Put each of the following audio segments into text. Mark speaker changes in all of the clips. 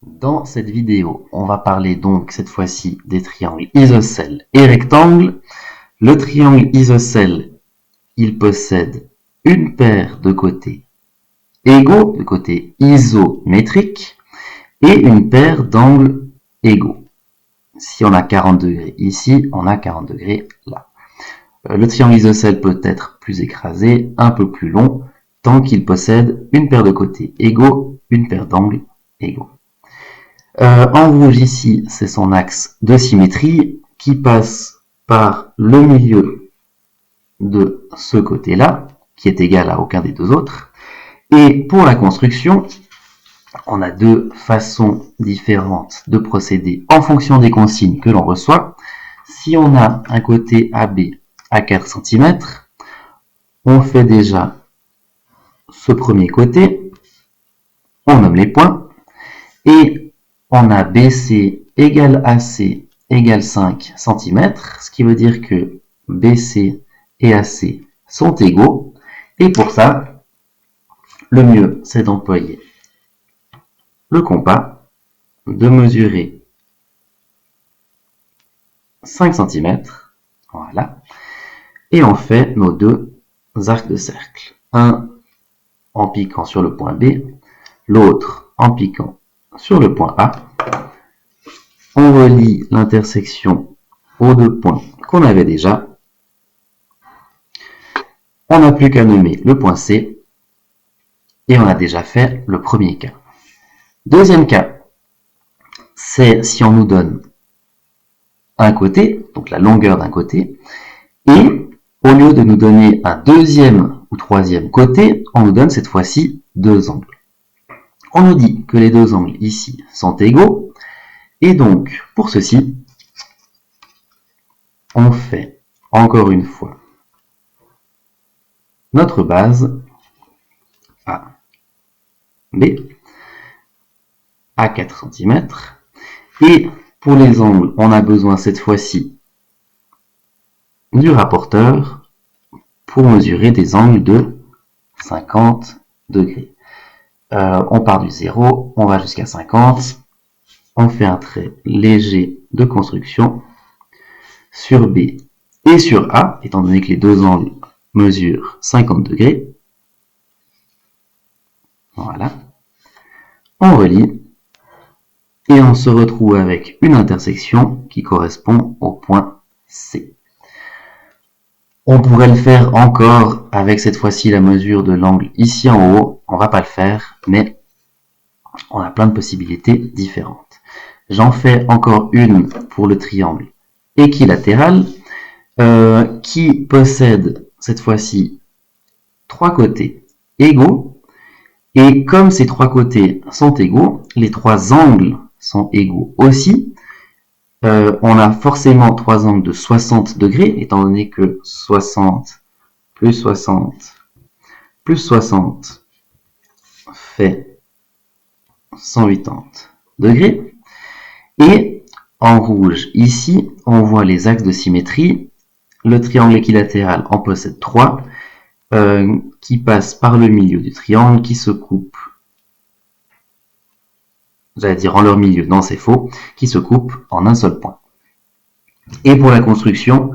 Speaker 1: Dans cette vidéo, on va parler donc cette fois-ci des triangles isocèle et rectangle. Le triangle isocèle, il possède une paire de côtés égaux, de côtés isométriques, et une paire d'angles égaux. Si on a 40 degrés ici, on a 40 degrés là. Le triangle isocèle peut être plus écrasé, un peu plus long, tant qu'il possède une paire de côtés égaux, une paire d'angles égaux. En rouge ici, c'est son axe de symétrie qui passe par le milieu de ce côté-là, qui est égal à aucun des deux autres. Et pour la construction, on a deux façons différentes de procéder en fonction des consignes que l'on reçoit. Si on a un côté AB à 4 cm, on fait déjà ce premier côté, on nomme les points, et on a BC égale AC égale 5 cm, ce qui veut dire que BC et AC sont égaux, et pour ça, le mieux c'est d'employer le compas, de mesurer 5 cm, voilà, et on fait nos deux arcs de cercle, un en piquant sur le point B, l'autre en piquant sur le point A. On relie l'intersection aux deux points qu'on avait déjà. On n'a plus qu'à nommer le point C, et on a déjà fait le premier cas. Deuxième cas, c'est si on nous donne un côté, donc la longueur d'un côté, et au lieu de nous donner un deuxième ou troisième côté, on nous donne cette fois-ci deux angles. On nous dit que les deux angles ici sont égaux, et donc pour ceci, on fait encore une fois notre base A, B, à 4 cm, et pour les angles, on a besoin cette fois-ci du rapporteur pour mesurer des angles de 50 degrés. On part du 0, on va jusqu'à 50, on fait un trait léger de construction sur B et sur A, étant donné que les deux angles mesurent 50 degrés. Voilà. On relie et on se retrouve avec une intersection qui correspond au point C. On pourrait le faire encore avec cette fois-ci la mesure de l'angle ici en haut. On va pas le faire, mais on a plein de possibilités différentes. J'en fais encore une pour le triangle équilatéral qui possède cette fois-ci trois côtés égaux. Et comme ces trois côtés sont égaux, les trois angles sont égaux aussi. On a forcément trois angles de 60 degrés, étant donné que 60 plus 60 plus 60 fait 180 degrés. Et en rouge, ici, on voit les axes de symétrie. Le triangle équilatéral en possède trois, qui passent par le milieu du triangle, qui se coupent, j'allais dire en leur milieu, non c'est faux, qui se coupent en un seul point. Et pour la construction,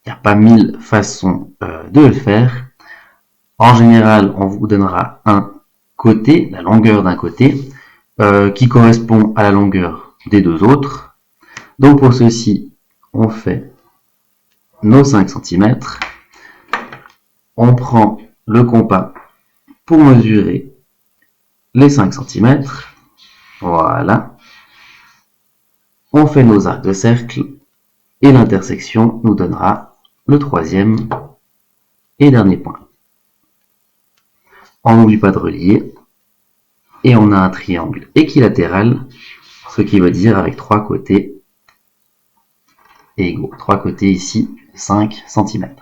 Speaker 1: il n'y a pas 1000 façons de le faire. En général, on vous donnera un côté, la longueur d'un côté, qui correspond à la longueur des deux autres. Donc pour ceci, on fait nos 5 cm. On prend le compas pour mesurer les 5 cm. Voilà. On fait nos arcs de cercle et l'intersection nous donnera le troisième et dernier point. On n'oublie pas de relier et on a un triangle équilatéral, ce qui veut dire avec trois côtés égaux. Trois côtés ici, 5 cm.